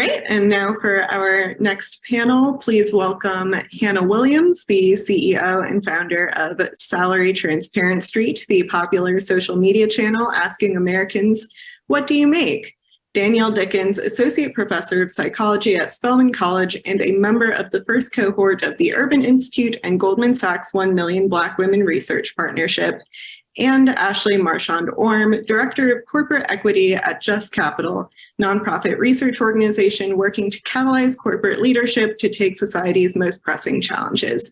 right, and now for our next panel, please welcome Hannah Williams, the CEO and founder of Salary Transparent Street, the popular social media channel asking Americans, what do you make? Danielle Dickens, Associate Professor of Psychology at Spelman College and a member of the first cohort of the Urban Institute and Goldman Sachs 1 Million Black Women Research Partnership, and Ashley Marchand Orme, Director of Corporate Equity at Just Capital, nonprofit research organization working to catalyze corporate leadership to take society's most pressing challenges.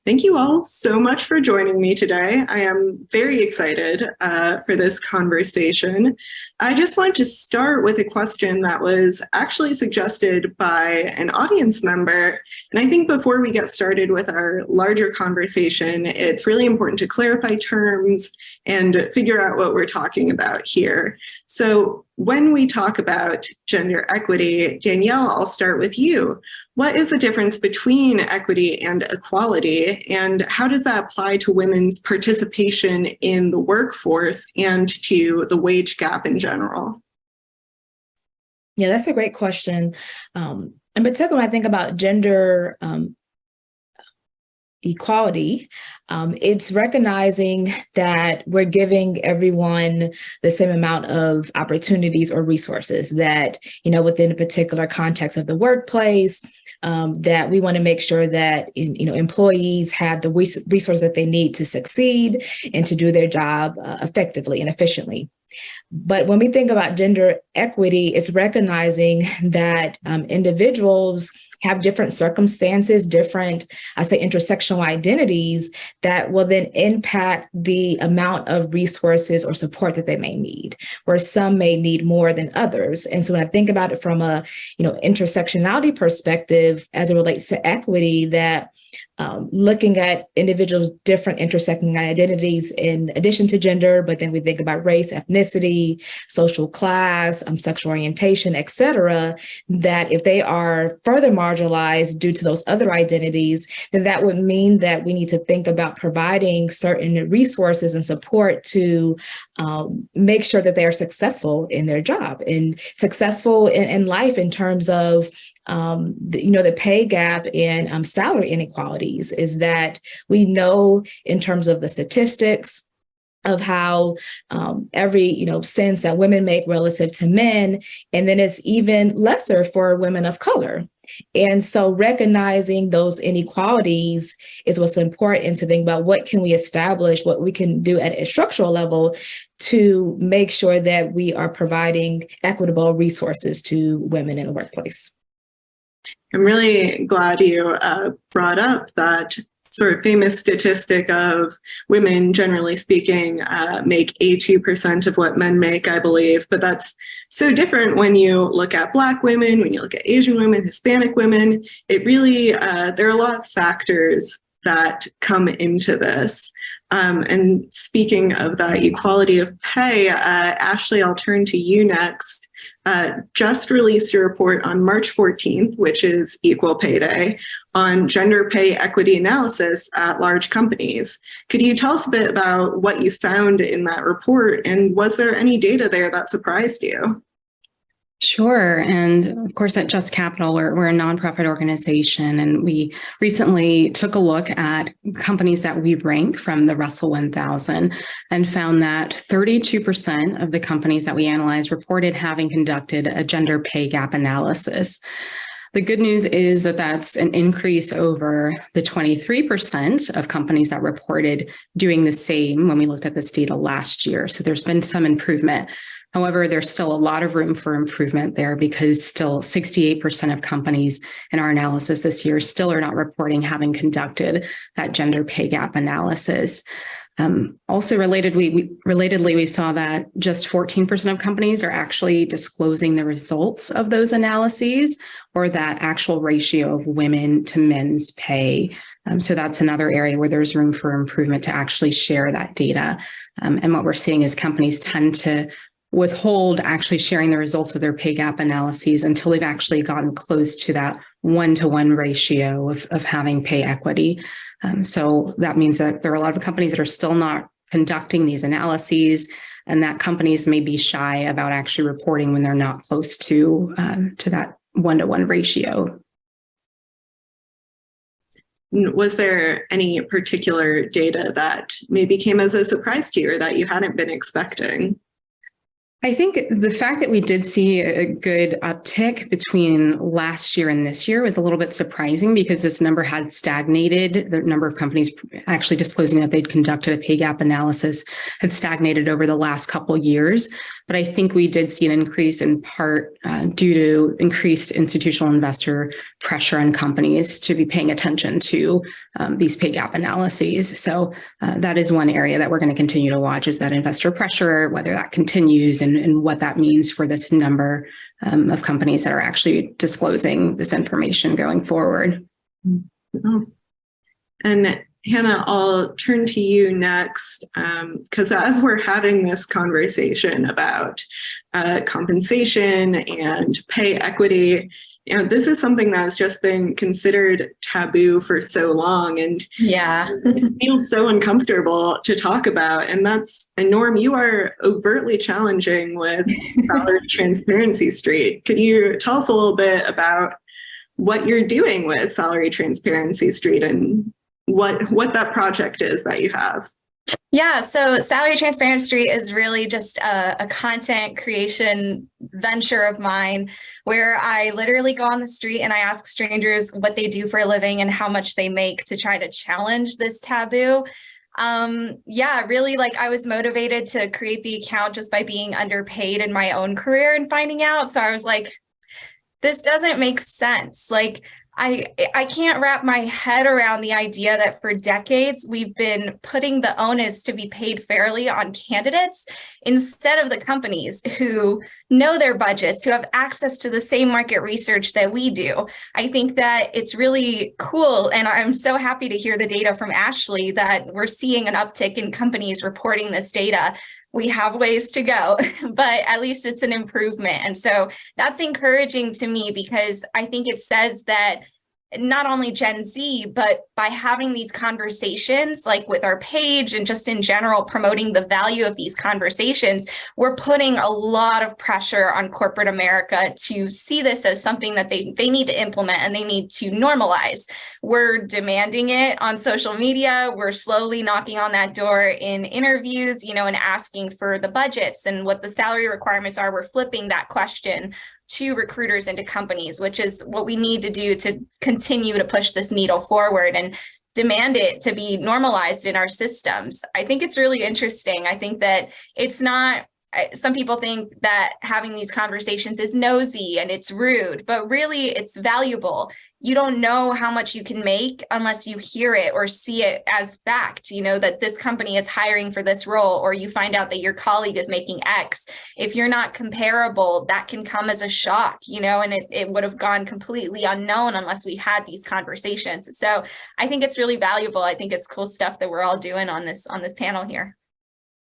Thank you all so much for joining me today. I am very excited for this conversation. I just wanted to start with a question that was actually suggested by an audience member. And I think before we get started with our larger conversation, it's really important to clarify terms and figure out what we're talking about here. So when we talk about gender equity, Danielle, I'll start with you. What is the difference between equity and equality, and how does that apply to women's participation in the workforce and to the wage gap in general? Yeah, that's a great question. In particular, when I think about gender equality, it's recognizing that we're giving everyone the same amount of opportunities or resources that, within a particular context of the workplace, that we want to make sure that, employees have the resources that they need to succeed and to do their job effectively and efficiently. But when we think about gender equity, it's recognizing that individuals have different circumstances, different, intersectional identities that will then impact the amount of resources or support that they may need, where some may need more than others. And so when I think about it from a, intersectionality perspective, as it relates to equity, that looking at individuals' different intersecting identities in addition to gender, but then we think about race, ethnicity, social class, sexual orientation, et cetera, that if they are further marginalized due to those other identities, then that would mean that we need to think about providing certain resources and support to make sure that they are successful in their job and successful in life in terms of the pay gap and salary inequalities. Is that we know in terms of the statistics of how every cents that women make relative to men, and then it's even lesser for women of color. And so recognizing those inequalities is what's important to think about. What can we establish, what we can do at a structural level to make sure that we are providing equitable resources to women in the workplace. I'm really glad you brought up that sort of famous statistic of women, generally speaking, make 82% of what men make, I believe. But that's so different when you look at Black women, when you look at Asian women, Hispanic women. It really, there are a lot of factors that come into this. And speaking of that equality of pay, Ashley, I'll turn to you next. Just released a report on March 14th, which is Equal Pay Day, on gender pay equity analysis at large companies. Could you tell us a bit about what you found in that report, and was there any data there that surprised you? Sure. And of course, at Just Capital, we're a nonprofit organization, and we recently took a look at companies that we rank from the Russell 1000 and found that 32% of the companies that we analyzed reported having conducted a gender pay gap analysis. The good news is that that's an increase over the 23% of companies that reported doing the same when we looked at this data last year. So there's been some improvement. However, there's still a lot of room for improvement there, because still 68% of companies in our analysis this year still are not reporting having conducted that gender pay gap analysis. Also relatedly, we saw that just 14% of companies are actually disclosing the results of those analyses, or that actual ratio of women to men's pay. So that's another area where there's room for improvement to actually share that data. And what we're seeing is companies tend to withhold actually sharing the results of their pay gap analyses until they've actually gotten close to that 1-to-1 ratio of having pay equity. So that means that there are a lot of companies that are still not conducting these analyses, and that companies may be shy about actually reporting when they're not close to that 1-to-1 ratio. Was there any particular data that maybe came as a surprise to you or that you hadn't been expecting? I think the fact that we did see a good uptick between last year and this year was a little bit surprising because this number had stagnated. The number of companies actually disclosing that they'd conducted a pay gap analysis had stagnated over the last couple of years. But I think we did see an increase in part due to increased institutional investor pressure on companies to be paying attention to these pay gap analyses. So that is one area that we're going to continue to watch, is that investor pressure, whether that continues and what that means for this number of companies that are actually disclosing this information going forward. Oh. And Hannah, I'll turn to you next, because as we're having this conversation about compensation and pay equity, this is something that's just been considered taboo for so long, and it feels so uncomfortable to talk about. And Orme, you are overtly challenging with Salary Transparency Street. Could you tell us a little bit about what you're doing with Salary Transparency Street and what that project is that you have? Yeah, so Salary Transparency Street is really just a content creation venture of mine where I literally go on the street and I ask strangers what they do for a living and how much they make to try to challenge this taboo. Really, I was motivated to create the account just by being underpaid in my own career and finding out. So I was like, this doesn't make sense. I can't wrap my head around the idea that for decades we've been putting the onus to be paid fairly on candidates instead of the companies who know their budgets, who have access to the same market research that we do. I think that it's really cool, and I'm so happy to hear the data from Ashley that we're seeing an uptick in companies reporting this data. We have ways to go, but at least it's an improvement. And so that's encouraging to me because I think it says that not only Gen Z, but by having these conversations, like with our page and just in general, promoting the value of these conversations, we're putting a lot of pressure on corporate America to see this as something that they need to implement and they need to normalize. We're demanding it on social media. We're slowly knocking on that door in interviews, and asking for the budgets and what the salary requirements are. We're flipping that question to recruiters and to companies, which is what we need to do to continue to push this needle forward and demand it to be normalized in our systems. I think it's really interesting. I think that it's not, some people think that having these conversations is nosy and it's rude, but really it's valuable. You don't know how much you can make unless you hear it or see it as fact, that this company is hiring for this role, or you find out that your colleague is making X. If you're not comparable, that can come as a shock, and it would have gone completely unknown unless we had these conversations. So I think it's really valuable. I think it's cool stuff that we're all doing on this panel here.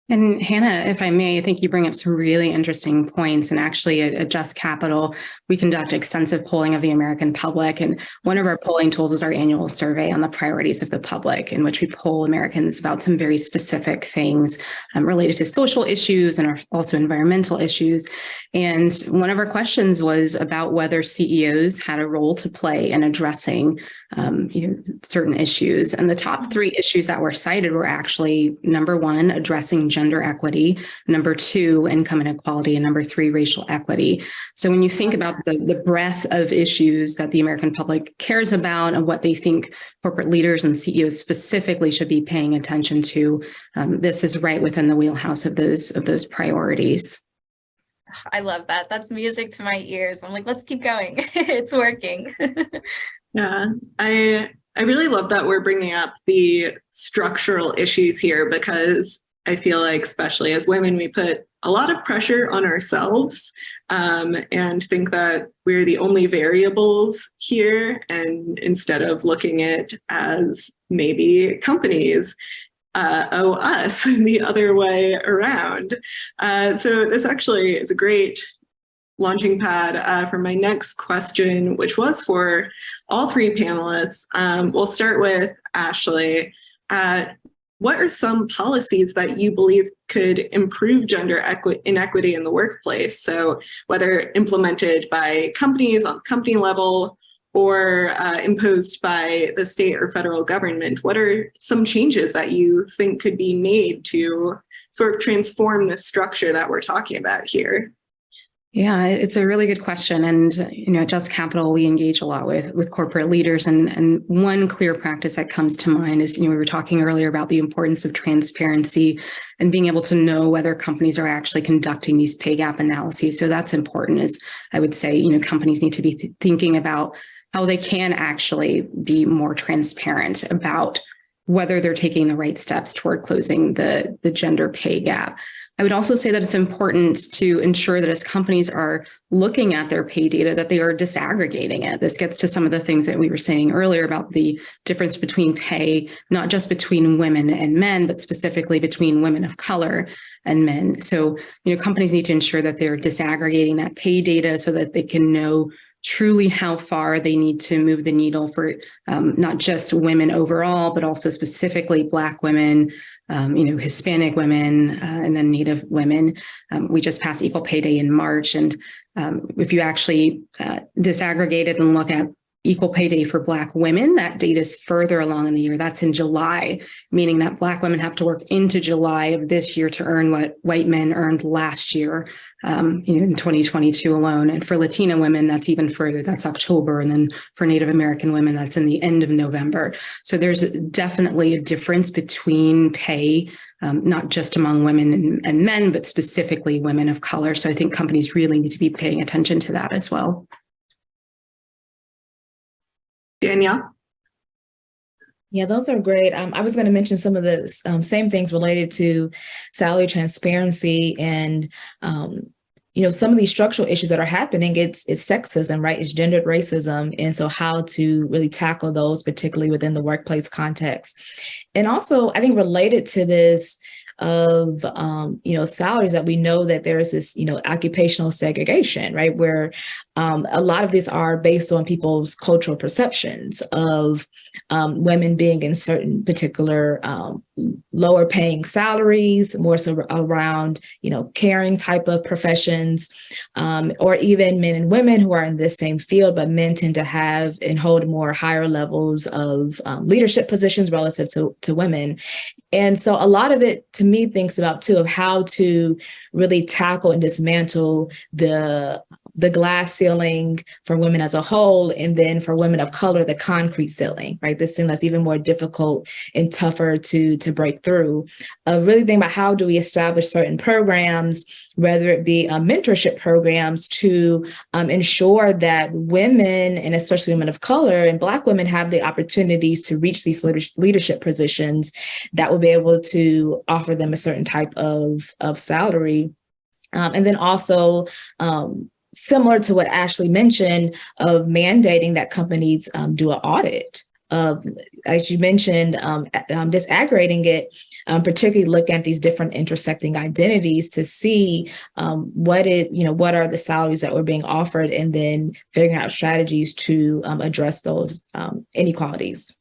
And Hannah, if I may, I think you bring up some really interesting points. And actually at Just Capital, we conduct extensive polling of the American public. And one of our polling tools is our annual survey on the priorities of the public, in which we poll Americans about some very specific things related to social issues and also environmental issues. And one of our questions was about whether CEOs had a role to play in addressing certain issues. And the top 3 issues that were cited were actually, number 1, addressing gender equity, number 2, income inequality, and number 3, racial equity. So when you think about the breadth of issues that the American public cares about and what they think corporate leaders and CEOs specifically should be paying attention to, this is right within the wheelhouse of those priorities. I love that. That's music to my ears. I'm like, let's keep going. It's working. Yeah, I really love that we're bringing up the structural issues here, because I feel like, especially as women, we put a lot of pressure on ourselves and think that we're the only variables here. And instead of looking at it as maybe companies owe us the other way around. So this actually is a great launching pad for my next question, which was for all 3 panelists. We'll start with Ashley. what are some policies that you believe could improve gender inequity in the workplace? So whether implemented by companies on the company level or imposed by the state or federal government, what are some changes that you think could be made to sort of transform the structure that we're talking about here? Yeah, it's a really good question. And, at Just Capital, we engage a lot with corporate leaders. And one clear practice that comes to mind is, we were talking earlier about the importance of transparency and being able to know whether companies are actually conducting these pay gap analyses. So that's important, as I would say, companies need to be thinking about how they can actually be more transparent about whether they're taking the right steps toward closing the gender pay gap. I would also say that it's important to ensure that as companies are looking at their pay data, that they are disaggregating it. This gets to some of the things that we were saying earlier about the difference between pay, not just between women and men, but specifically between women of color and men. So, companies need to ensure that they're disaggregating that pay data so that they can know truly how far they need to move the needle for not just women overall, but also specifically Black women, Hispanic women, and then Native women. We just passed Equal Pay Day in March. And if you actually disaggregate it and look at Equal Pay Day for Black women, that date is further along in the year. That's in July, meaning that Black women have to work into July of this year to earn what white men earned last year, in 2022 alone. And for Latina women, that's even further. That's October. And then for Native American women, that's in the end of November. So there's definitely a difference between pay, not just among women and men, but specifically women of color. So I think companies really need to be paying attention to that as well. Danielle? Yeah, those are great. I was going to mention some of the same things related to salary transparency and, some of these structural issues that are happening. It's sexism, right? It's gendered racism. And so how to really tackle those, particularly within the workplace context. And also, I think related to this of, salaries, that we know that there is this, occupational segregation, right? Where a lot of these are based on people's cultural perceptions of women being in certain particular lower paying salaries, more so around, caring type of professions, or even men and women who are in this same field, but men tend to have and hold more higher levels of leadership positions relative to women. And so a lot of it, to me, thinks about too of how to really tackle and dismantle the glass ceiling for women as a whole, and then for women of color, the concrete ceiling, right? This thing that's even more difficult and tougher to break through. Really think about how do we establish certain programs, whether it be mentorship programs, to ensure that women, and especially women of color and Black women, have the opportunities to reach these leadership positions that will be able to offer them a certain type of salary. And then also, similar to what Ashley mentioned, of mandating that companies do an audit of, as you mentioned, disaggregating it, particularly look at these different intersecting identities to see what are the salaries that were being offered, and then figuring out strategies to address those inequalities.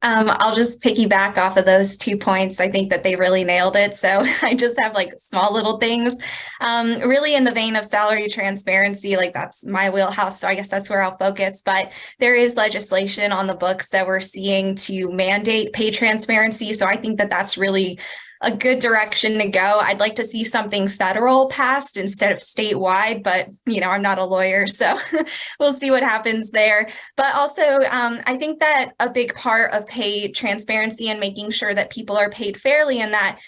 I'll just piggyback off of those 2 points. I think that they really nailed it. So I just have like small little things, really in the vein of salary transparency, like that's my wheelhouse. So I guess that's where I'll focus. But there is legislation on the books that we're seeing to mandate pay transparency. So I think that that's really a good direction to go. I'd like to see something federal passed instead of statewide, but I'm not a lawyer, so we'll see what happens there. But also, I think that a big part of pay transparency and making sure that people are paid fairly, and that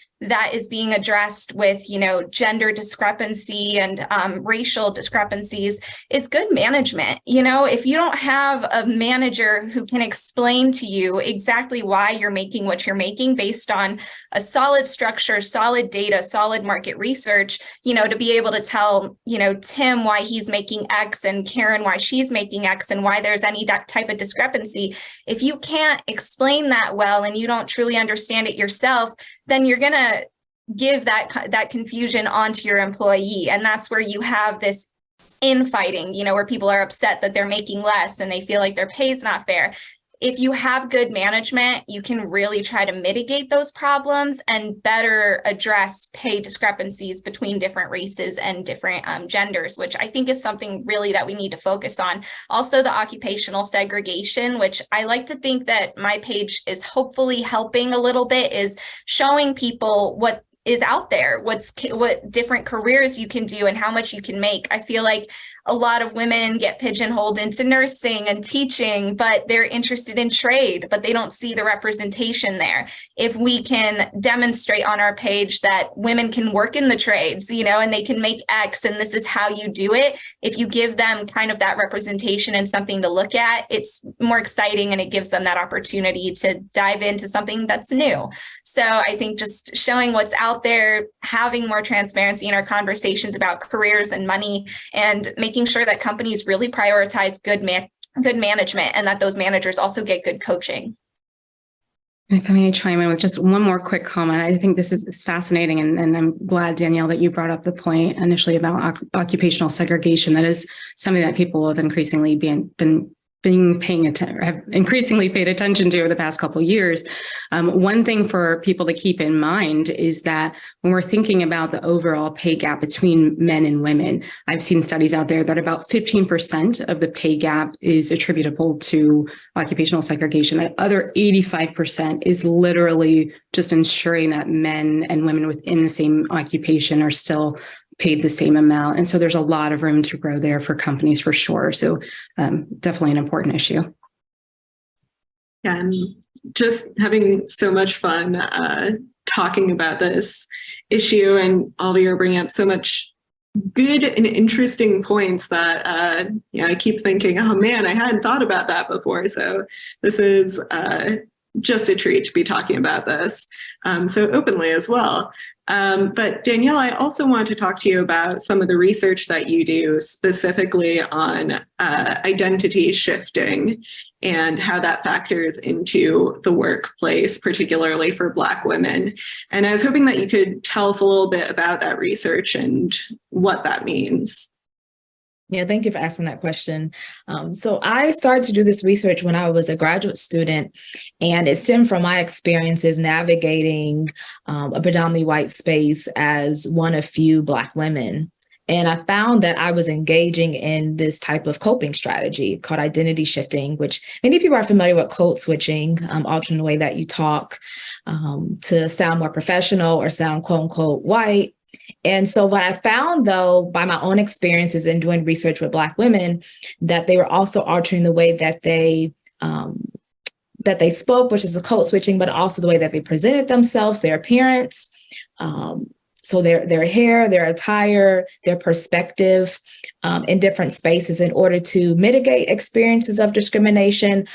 is being addressed with, gender discrepancy and racial discrepancies, is good management. If you don't have a manager who can explain to you exactly why you're making what you're making based on a solid structure, solid data, solid market research, to be able to tell, Tim why he's making X and Karen why she's making X and why there's any type of discrepancy. If you can't explain that well and you don't truly understand it yourself, then you're going to give that confusion onto your employee. And that's where you have this infighting, where people are upset that they're making less and they feel like their pay is not fair. if you have good management, you can really try to mitigate those problems and better address pay discrepancies between different races and different genders, which I think is something really that we need to focus on. Also, the occupational segregation, which I like to think that my page is hopefully helping a little bit, is showing people what is out there, what different careers you can do and how much you can make. I feel like a lot of women get pigeonholed into nursing and teaching, but they're interested in trade, but they don't see the representation there. If we can demonstrate on our page that women can work in the trades, and they can make X and this is how you do it, if you give them kind of that representation and something to look at, it's more exciting and it gives them that opportunity to dive into something that's new. So I think just showing what's out there, having more transparency in our conversations about careers and money, and making sure that companies really prioritize good management and that those managers also get good coaching. If I may chime in with just one more quick comment, I think this is fascinating, and I'm glad, Danielle, that you brought up the point initially about occupational segregation. That is something that people have increasingly have increasingly paid attention to over the past couple of years. One thing for people to keep in mind is that when we're thinking about the overall pay gap between men and women, I've seen studies out there that about 15% of the pay gap is attributable to occupational segregation. That other 85% is literally just ensuring that men and women within the same occupation are still paid the same amount. And so there's a lot of room to grow there for companies for sure. So definitely an important issue. Yeah, I'm just having so much fun talking about this issue, and all of you are bringing up so much good and interesting points that I keep thinking, oh man, I hadn't thought about that before. So this is just a treat to be talking about this so openly as well. But Danielle, I also want to talk to you about some of the research that you do specifically on identity shifting and how that factors into the workplace, particularly for Black women. And I was hoping that you could tell us a little bit about that research and what that means. Yeah, thank you for asking that question. So I started to do this research when I was a graduate student, and it stemmed from my experiences navigating a predominantly white space as one of few Black women. And I found that I was engaging in this type of coping strategy called identity shifting, which many people are familiar with code switching, altering the way that you talk to sound more professional or sound quote unquote white. And so what I found, though, by my own experiences in doing research with Black women, that they were also altering the way that they spoke, which is the code switching, but also the way that they presented themselves, their appearance. So their hair, their attire, their perspective in different spaces in order to mitigate experiences of discrimination,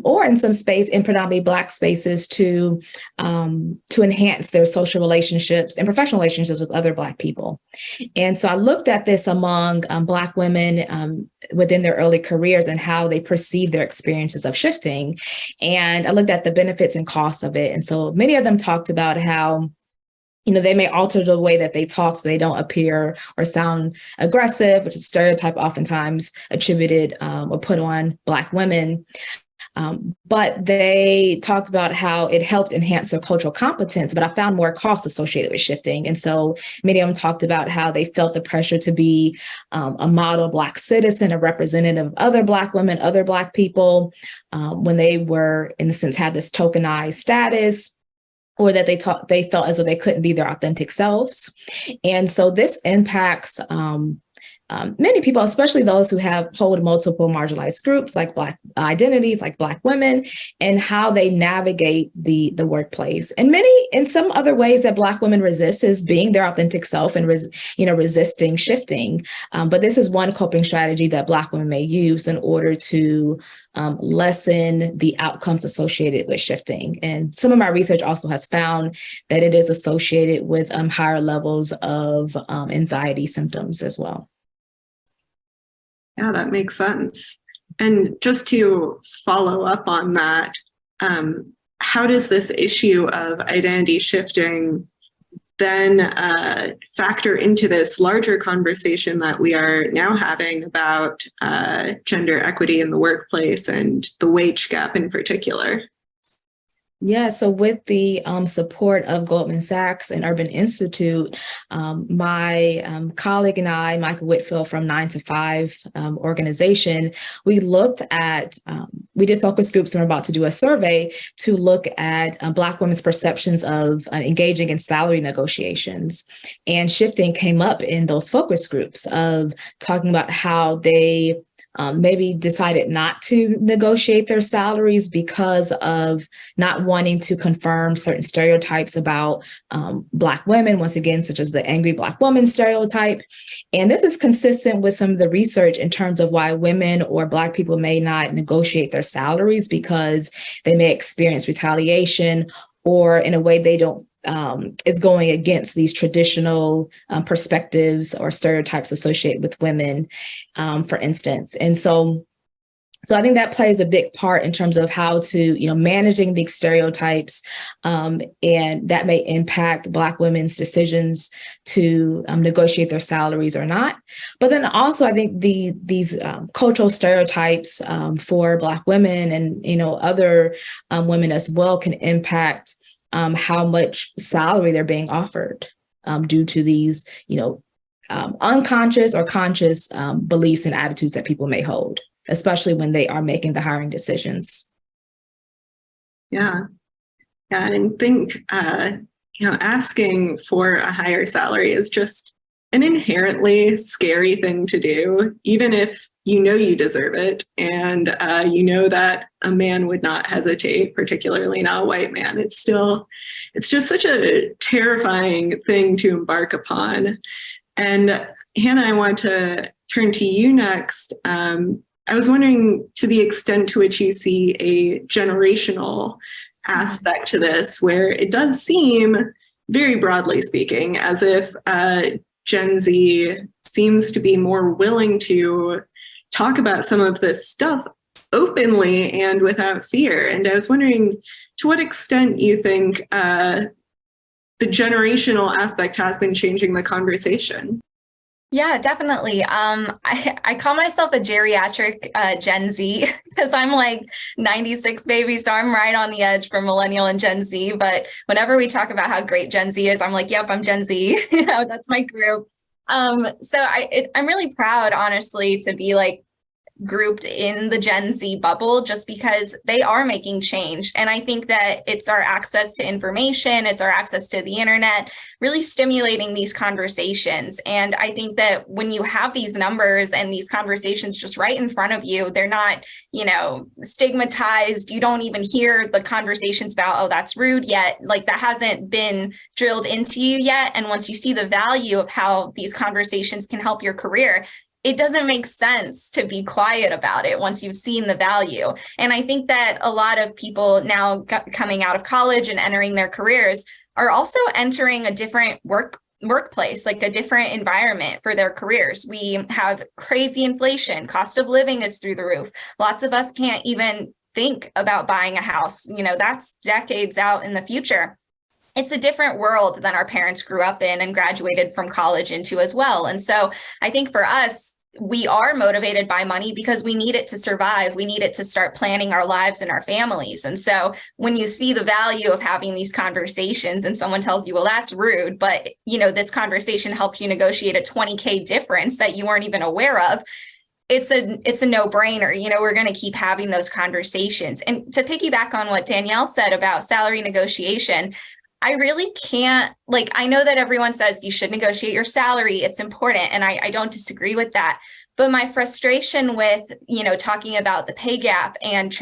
or in some space, in predominantly Black spaces, to enhance their social relationships and professional relationships with other Black people. And so I looked at this among Black women within their early careers and how they perceive their experiences of shifting. And I looked at the benefits and costs of it. And so many of them talked about how they may alter the way that they talk so they don't appear or sound aggressive, which is a stereotype oftentimes attributed or put on Black women. But they talked about how it helped enhance their cultural competence, but I found more costs associated with shifting. And so many of them talked about how they felt the pressure to be a model Black citizen, a representative of other Black women, other Black people, when they were, in a sense, had this tokenized status, or that they felt as though they couldn't be their authentic selves. And so this impacts many people, especially those who hold multiple marginalized groups like Black identities, like Black women, and how they navigate the workplace. And in some other ways that Black women resist is being their authentic self and resisting shifting. But this is one coping strategy that Black women may use in order to lessen the outcomes associated with shifting. And some of my research also has found that it is associated with higher levels of anxiety symptoms as well. Yeah, that makes sense. And just to follow up on that, how does this issue of identity shifting then factor into this larger conversation that we are now having about gender equity in the workplace and the wage gap in particular? Yeah, so with the support of Goldman Sachs and Urban Institute, my colleague and I, Michael Whitfield from 9 to 5 organization, we looked at, we did focus groups and we're about to do a survey to look at Black women's perceptions of engaging in salary negotiations. And shifting came up in those focus groups of talking about how they maybe decided not to negotiate their salaries because of not wanting to confirm certain stereotypes about Black women, once again, such as the angry Black woman stereotype. And this is consistent with some of the research in terms of why women or Black people may not negotiate their salaries, because they may experience retaliation, or in a way they don't is going against these traditional perspectives or stereotypes associated with women, for instance. And so I think that plays a big part in terms of how to, managing these stereotypes, and that may impact Black women's decisions to negotiate their salaries or not. But then also, I think these cultural stereotypes for Black women and other women as well can impact how much salary they're being offered due to these, unconscious or conscious beliefs and attitudes that people may hold, especially when they are making the hiring decisions. Yeah. And I think, asking for a higher salary is just an inherently scary thing to do, even if you deserve it, and that a man would not hesitate, particularly not a white man. It's just such a terrifying thing to embark upon. And Hannah, I want to turn to you next. I was wondering, to the extent to which you see a generational aspect to this, where it does seem, very broadly speaking, as if Gen Z seems to be more willing to talk about some of this stuff openly and without fear. And I was wondering, to what extent you think the generational aspect has been changing the conversation? Yeah, definitely. I call myself a geriatric Gen Z because I'm like 96 baby, so I'm right on the edge for millennial and Gen Z. But whenever we talk about how great Gen Z is, I'm like, yep, I'm Gen Z. That's my group. So I'm really proud, honestly, to be like grouped in the Gen Z bubble, just because they are making change. And I think that it's our access to information, it's our access to the internet, really stimulating these conversations. And I think that when you have these numbers and these conversations just right in front of you, they're not, stigmatized. You don't even hear the conversations about, oh, that's rude yet. Like, that hasn't been drilled into you yet. And once you see the value of how these conversations can help your career, it doesn't make sense to be quiet about it once you've seen the value. And I think that a lot of people now coming out of college and entering their careers are also entering a different workplace, like a different environment for their careers. We have crazy inflation, cost of living is through the roof. Lots of us can't even think about buying a house. That's decades out in the future. It's a different world than our parents grew up in and graduated from college into as well. And so I think for us, we are motivated by money because we need it to survive. We need it to start planning our lives and our families. And so when you see the value of having these conversations and someone tells you, well, that's rude, but this conversation helped you negotiate a $20K difference that you weren't even aware of, it's a no-brainer. We're going to keep having those conversations. And to piggyback on what Danielle said about salary negotiation, I really can't, I know that everyone says you should negotiate your salary. It's important. And I don't disagree with that. But my frustration with, talking about the pay gap and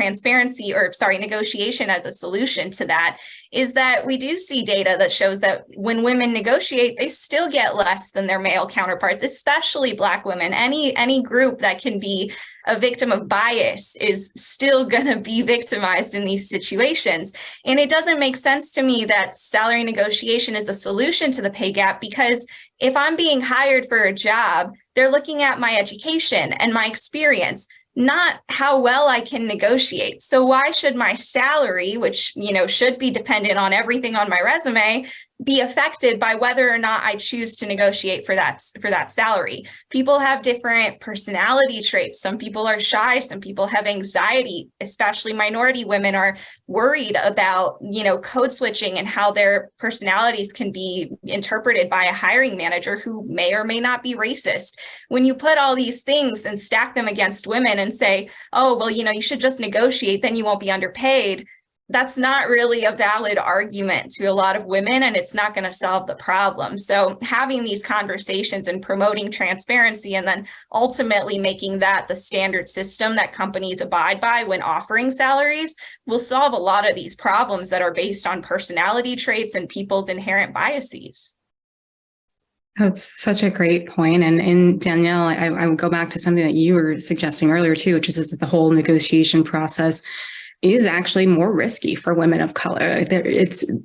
negotiation as a solution to that is that we do see data that shows that when women negotiate, they still get less than their male counterparts, especially Black women. Any group that can be a victim of bias is still going to be victimized in these situations. And it doesn't make sense to me that salary negotiation is a solution to the pay gap, because if I'm being hired for a job, they're looking at my education and my experience, not how well I can negotiate. So why should my salary, which, should be dependent on everything on my resume, be affected by whether or not I choose to negotiate for that salary. People have different personality traits. Some people are shy, some people have anxiety, especially minority women are worried about, code switching and how their personalities can be interpreted by a hiring manager who may or may not be racist. When you put all these things and stack them against women and say, oh, well, you should just negotiate, then you won't be underpaid. That's not really a valid argument to a lot of women, and it's not going to solve the problem. So having these conversations and promoting transparency, and then ultimately making that the standard system that companies abide by when offering salaries, will solve a lot of these problems that are based on personality traits and people's inherent biases. That's such a great point. And Danielle, I would go back to something that you were suggesting earlier too, which is that the whole negotiation process is actually more risky for women of color.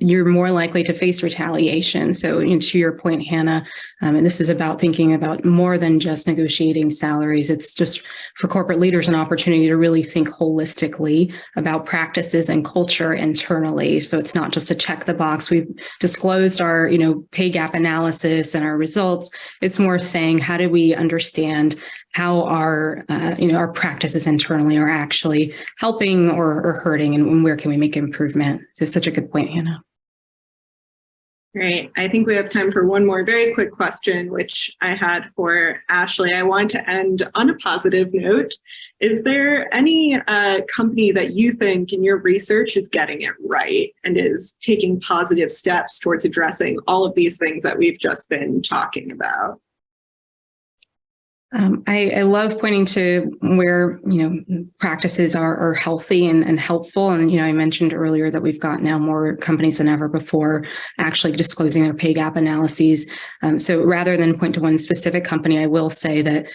You're more likely to face retaliation. So, to your point, Hannah, and this is about thinking about more than just negotiating salaries. It's just for corporate leaders an opportunity to really think holistically about practices and culture internally. So it's not just a check the box. We've disclosed our, pay gap analysis and our results. It's more saying, how do we understand how our practices internally are actually helping or hurting, and where can we make improvement? So such a good point, Hannah. Great. I think we have time for one more very quick question, which I had for Ashley. I want to end on a positive note. Is there any company that you think in your research is getting it right and is taking positive steps towards addressing all of these things that we've just been talking about? I love pointing to where, practices are healthy and helpful. And, I mentioned earlier that we've got now more companies than ever before actually disclosing their pay gap analyses. So rather than point to one specific company, I will say that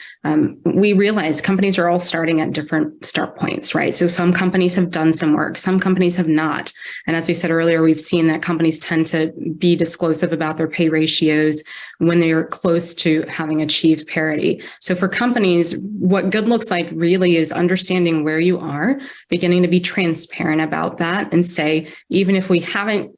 we realize companies are all starting at different start points, right? So some companies have done some work, some companies have not. And as we said earlier, we've seen that companies tend to be disclosive about their pay ratios when they're close to having achieved parity. So for companies, what good looks like really is understanding where you are, beginning to be transparent about that and say, even if we haven't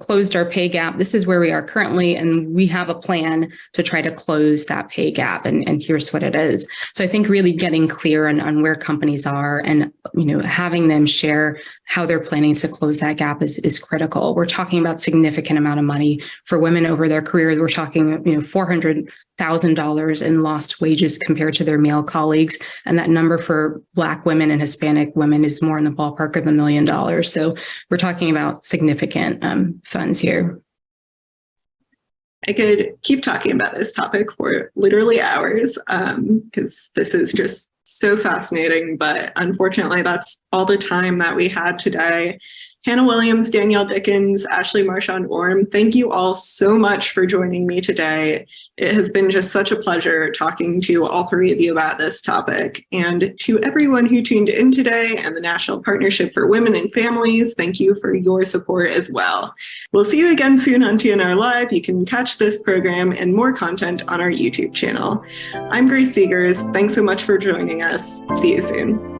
closed our pay gap, this is where we are currently, and we have a plan to try to close that pay gap, and here's what it is. So I think really getting clear on where companies are and having them share how they're planning to close that gap is critical. We're talking about significant amount of money for women over their career. We're talking $400,000 in lost wages compared to their male colleagues, and that number for Black women and Hispanic women is more in the ballpark of $1 million. So we're talking about significant funds here. I could keep talking about this topic for literally hours because this is just so fascinating, but unfortunately that's all the time that we had today. Hannah Williams, Danielle Dickens, Ashley Marchand Orme, thank you all so much for joining me today. It has been just such a pleasure talking to all three of you about this topic. And to everyone who tuned in today and the National Partnership for Women and Families, thank you for your support as well. We'll see you again soon on TNR Live. You can catch this program and more content on our YouTube channel. I'm Grace Segers. Thanks so much for joining us. See you soon.